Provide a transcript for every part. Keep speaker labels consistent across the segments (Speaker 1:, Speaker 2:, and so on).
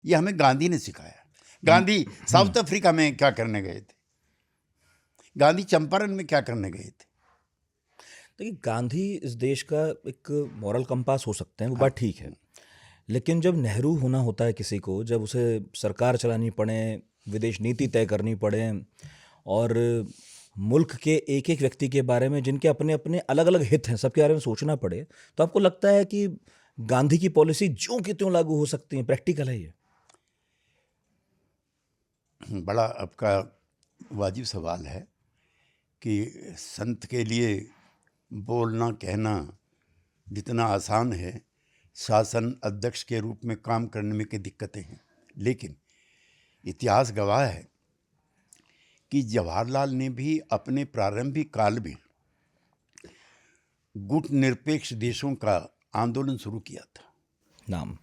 Speaker 1: ये हमें गांधी ने सिखाया। गांधी साउथ अफ्रीका में क्या करने गए थे, गांधी चंपारण में क्या करने गए थे।
Speaker 2: देखिए, गांधी इस देश का एक मॉरल कंपास हो सकते हैं, वो बात ठीक है, लेकिन जब नेहरू होना होता है किसी को, जब उसे सरकार चलानी पड़े, विदेश नीति तय करनी पड़े और मुल्क के एक एक व्यक्ति के बारे में जिनके अपने अपने अलग अलग हित हैं, सबके बारे में सोचना पड़े, तो आपको लगता है कि गांधी की पॉलिसी ज्यों की त्यों लागू हो सकती है? प्रैक्टिकल है ये?
Speaker 1: बड़ा आपका वाजिब सवाल है कि संत के लिए बोलना कहना जितना आसान है, शासन अध्यक्ष के रूप में काम करने में की दिक्कतें हैं। लेकिन इतिहास गवाह है कि जवाहरलाल ने भी अपने प्रारंभिक काल में गुट निरपेक्ष देशों का आंदोलन शुरू किया था।
Speaker 2: नाम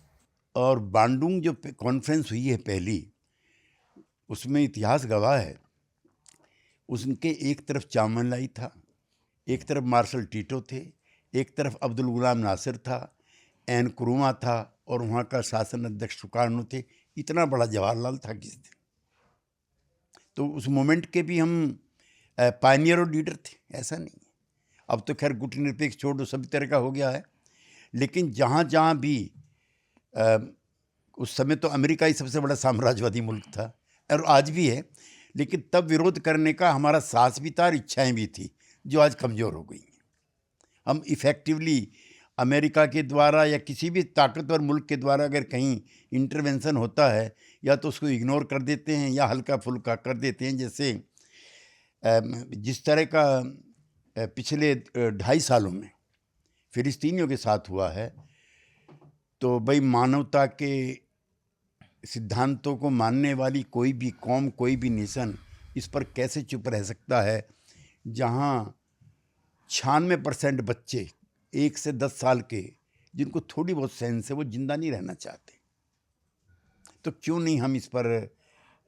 Speaker 1: और बांडुंग जो कॉन्फ्रेंस हुई है पहली, उसमें इतिहास गवाह है, उसके एक तरफ चामनलाई था, एक तरफ मार्शल टीटो थे, एक तरफ अब्दुल गुलाम नासिर था, एन क्रुमा था और वहाँ का शासन अध्यक्ष सुकार्नो थे। इतना बड़ा जवाहरलाल था किस दिन। तो उस मोमेंट के भी हम पायनियर और लीडर थे, ऐसा नहीं है। अब तो खैर गुट निरपेक्ष छोड़ दो, सभी तरह का हो गया है। लेकिन जहाँ जहाँ भी उस समय तो अमेरिका ही सबसे बड़ा साम्राज्यवादी मुल्क था और आज भी है, लेकिन तब विरोध करने का हमारा साहस भी था और इच्छाएँ भी थी, जो आज कमज़ोर हो गई हैं। हम इफ़ेक्टिवली अमेरिका के द्वारा या किसी भी ताकतवर मुल्क के द्वारा अगर कहीं इंटरवेंशन होता है, या तो उसको इग्नोर कर देते हैं या हल्का फुल्का कर देते हैं। जैसे जिस तरह का पिछले 2.5 सालों में फिलिस्तीनियों के साथ हुआ है, तो भाई मानवता के सिद्धांतों को मानने वाली कोई भी कौम, कोई भी नेशन इस पर कैसे चुप रह सकता है, जहाँ 96% बच्चे 1 से 10 साल के, जिनको थोड़ी बहुत सेंस है, वो जिंदा नहीं रहना चाहते। तो क्यों नहीं हम इस पर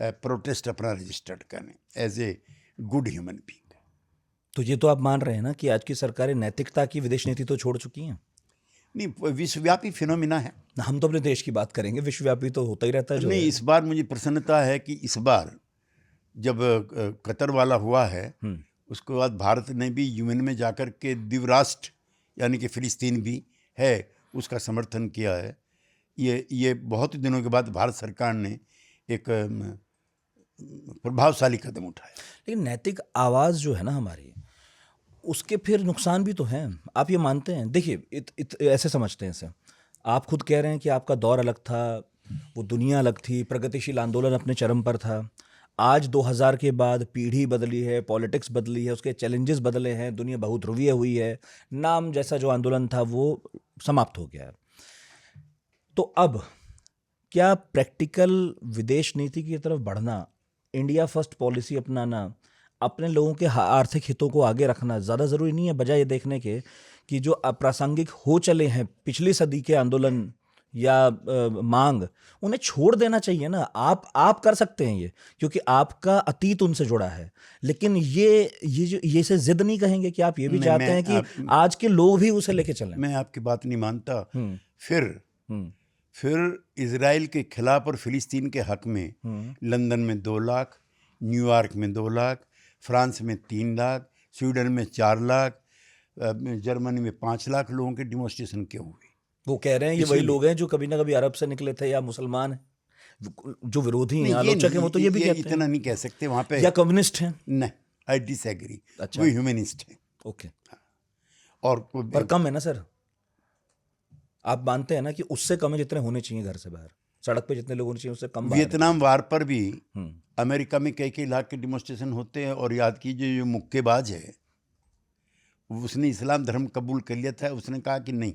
Speaker 1: प्रोटेस्ट अपना रजिस्टर्ड करें as a good human being.
Speaker 2: तो ये तो आप मान रहे हैं ना कि आज की सरकारें नैतिकता की विदेश नीति तो छोड़ चुकी हैं?
Speaker 1: नहीं, विश्वव्यापी फिनोमिना है।
Speaker 2: हम तो अपने देश की बात करेंगे, विश्वव्यापी तो होता ही रहता है जो
Speaker 1: नहीं,
Speaker 2: है।
Speaker 1: इस बार मुझे प्रसन्नता है कि इस बार जब कतर वाला हुआ है, उसके बाद भारत ने भी यूएन में जाकर के द्विराष्ट्र यानी कि फिलिस्तीन भी है उसका समर्थन किया है। ये बहुत दिनों के बाद भारत सरकार ने एक प्रभावशाली कदम उठाया।
Speaker 2: लेकिन नैतिक आवाज़ जो है ना हमारी, उसके फिर नुकसान भी तो हैं। आप ये मानते हैं? देखिए, ऐसे समझते हैं इसे, आप खुद कह रहे हैं कि आपका दौर अलग था, वो दुनिया अलग थी, प्रगतिशील आंदोलन अपने चरम पर था। आज 2000 के बाद पीढ़ी बदली है, पॉलिटिक्स बदली है, उसके चैलेंजेस बदले हैं, दुनिया बहुध्रुवीय हुई है, नाम जैसा जो आंदोलन था वो समाप्त हो गया है। तो अब क्या प्रैक्टिकल विदेश नीति की तरफ बढ़ना, इंडिया फर्स्ट पॉलिसी अपनाना, अपने लोगों के आर्थिक हितों को आगे रखना ज़्यादा ज़रूरी नहीं है, बजाय ये देखने के कि जो अप्रासंगिक हो चले हैं पिछली सदी के आंदोलन या मांग, उन्हें छोड़ देना चाहिए ना? आप कर सकते हैं ये, क्योंकि आपका अतीत उनसे जुड़ा है। लेकिन ये से जिद नहीं कहेंगे कि आप ये भी चाहते हैं कि आज के लोग भी उसे लेके चलें?
Speaker 1: मैं आपकी बात नहीं मानता। फिर इजराइल के खिलाफ और फिलिस्तीन के हक में लंदन में 2 लाख, न्यूयॉर्क में 2 लाख, फ्रांस में 3 लाख, स्वीडन में 4 लाख, जर्मनी में 5 लाख लोगों के डिमॉन्स्ट्रेशन क्यों हुए?
Speaker 2: वो कह रहे हैं ये वही लोग हैं जो कभी ना कभी अरब से निकले थे या मुसलमान हैं, जो विरोधी हैं, आलोचक हैं, वो तो ये भी कहते हैं।
Speaker 1: इतना नहीं कह सकते वहाँ पे।
Speaker 2: या कम्युनिस्ट हैं?
Speaker 1: नहीं, आई डिसएग्री।
Speaker 2: अच्छा,
Speaker 1: वो ह्यूमनिस्ट हैं।
Speaker 2: ओके।
Speaker 1: और
Speaker 2: पर कम है ना सर? आप मानते हैं ना कि उससे कम है जितने होने चाहिए घर से बाहर, सड़क पे जितने लोग होने चाहिए उससे कम बाहर।
Speaker 1: वियतनाम वार पर भी अमेरिका में कई लाख के डिमॉन्स्ट्रेशन होते हैं। और याद कीजिए, जो मुक्केबाज है उसने इस्लाम धर्म कबूल कर लिया था। उसने कहा कि नहीं,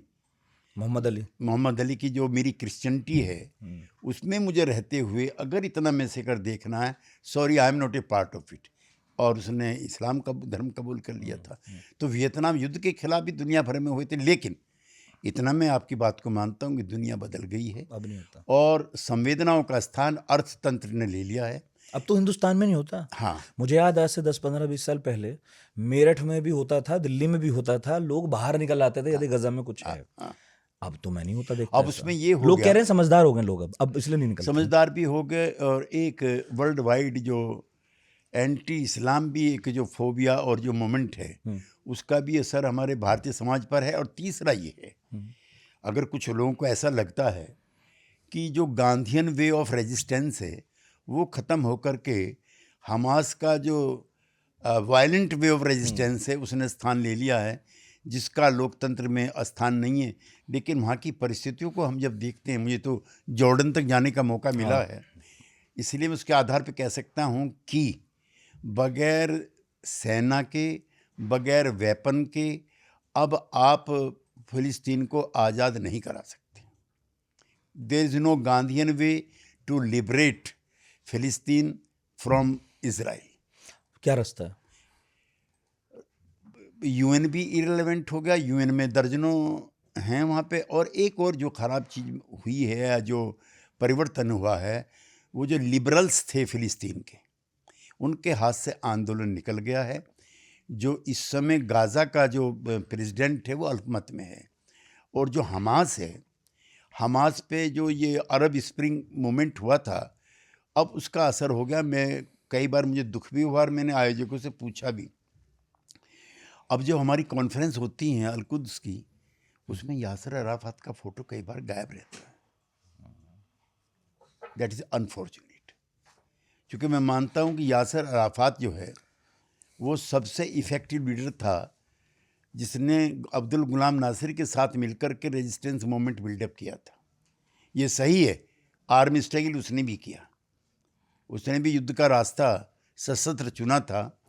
Speaker 1: मोहम्मद अली की जो मेरी क्रिश्चियनिटी है उसमें मुझे रहते हुए अगर इतना में से कर देखना है, sorry I am not a part of it. और उसने इस्लाम का धर्म कबूल कर लिया था। तो वियतनाम युद्ध के खिलाफ भी दुनिया भर में हुए थे। लेकिन इतना मैं आपकी बात को मानता हूँ कि दुनिया बदल गई है,
Speaker 2: अब नहीं होता।
Speaker 1: और संवेदनाओं का स्थान अर्थतंत्र ने ले लिया है।
Speaker 2: अब तो हिंदुस्तान में नहीं होता।
Speaker 1: हाँ,
Speaker 2: मुझे याद आज से 10-15-20 साल पहले मेरठ में भी होता था, दिल्ली में भी होता था, लोग बाहर निकल आते थे यदि गजा में कुछ है। अब तो मैं नहीं होता देखता
Speaker 1: अब
Speaker 2: ऐसा।
Speaker 1: उसमें ये हो
Speaker 2: लोग
Speaker 1: गया,
Speaker 2: कह रहे हैं समझदार हो गए लोग, अब इसलिए नहीं निकलते।
Speaker 1: समझदार भी हो गए, और एक वर्ल्ड वाइड जो एंटी इस्लाम भी एक जो फोबिया और जो मोमेंट है, उसका भी असर हमारे भारतीय समाज पर है। और तीसरा ये है, अगर कुछ लोगों को ऐसा लगता है कि जो गांधीयन वे ऑफ रेजिस्टेंस है वो ख़त्म होकर के हमास का जो वायलेंट वे ऑफ रेजिस्टेंस है उसने स्थान ले लिया है, जिसका लोकतंत्र में स्थान नहीं है। लेकिन वहाँ की परिस्थितियों को हम जब देखते हैं, मुझे तो जॉर्डन तक जाने का मौका मिला है, इसलिए मैं उसके आधार पर कह सकता हूँ कि बगैर सेना के, बगैर वेपन के अब आप फिलिस्तीन को आज़ाद नहीं करा सकते। There is no Gandhian way to liberate Palestine from Israel.
Speaker 2: क्या रास्ता है?
Speaker 1: यूएन भी इरेलेवेंट हो गया, यूएन में दर्जनों हैं वहाँ पे। और एक और जो ख़राब चीज़ हुई है या जो परिवर्तन हुआ है, वो जो लिबरल्स थे फिलिस्तीन के, उनके हाथ से आंदोलन निकल गया है। जो इस समय गाज़ा का जो प्रेसिडेंट है वो अल्पमत में है, और जो हमास है, हमास पे जो ये अरब स्प्रिंग मूवमेंट हुआ था, अब उसका असर हो गया। मैं कई बार, मुझे दुख भी हुआ और मैंने आयोजकों से पूछा भी, अब जो हमारी कॉन्फ्रेंस होती हैं अल-कुद्स की, उसमें यासर अराफात का फ़ोटो कई बार गायब रहता है। दैट इज़ अनफॉर्चुनेट, क्योंकि मैं मानता हूँ कि यासर अराफात जो है वो सबसे इफ़ेक्टिव लीडर था जिसने अब्दुल गुलाम नासिर के साथ मिलकर के रेजिस्टेंस मूवमेंट बिल्डअप किया था। ये सही है, आर्मी स्ट्रगल उसने भी किया, उसने भी युद्ध का रास्ता सशस्त्र चुना था।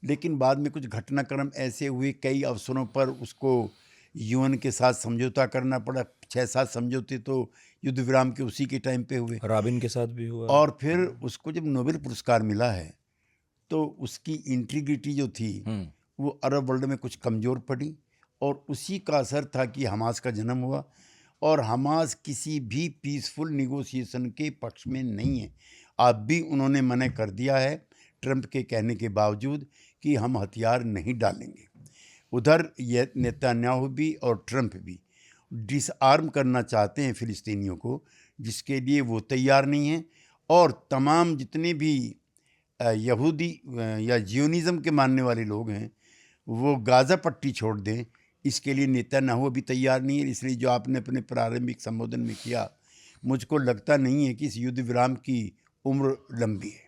Speaker 1: लेकिन बाद में कुछ घटनाक्रम ऐसे हुए, कई अवसरों पर उसको यूएन के साथ समझौता करना पड़ा। 6-7 समझौते तो युद्ध विराम के उसी के टाइम पे हुए,
Speaker 2: राबिन के साथ भी हुआ।
Speaker 1: और फिर उसको जब नोबेल पुरस्कार मिला है तो उसकी इंटीग्रिटी जो थी वो अरब वर्ल्ड में कुछ कमज़ोर पड़ी, और उसी का असर था कि हमास का जन्म हुआ। और हमास किसी भी पीसफुल निगोशिएशन के पक्ष में नहीं है। अब भी उन्होंने मना कर दिया है, ट्रंप के कहने के बावजूद, कि हम हथियार नहीं डालेंगे। उधर ये नेतन्याहू भी और ट्रंप भी डिसआर्म करना चाहते हैं फ़िलिस्तीनियों को, जिसके लिए वो तैयार नहीं हैं। और तमाम जितने भी यहूदी या जियोनिज़म के मानने वाले लोग हैं, वो गाज़ा पट्टी छोड़ दें, इसके लिए नेतन्याहू अभी तैयार नहीं है। इसलिए जो आपने अपने प्रारंभिक संबोधन में किया, मुझको लगता नहीं है कि इस युद्ध विराम की उम्र लंबी है।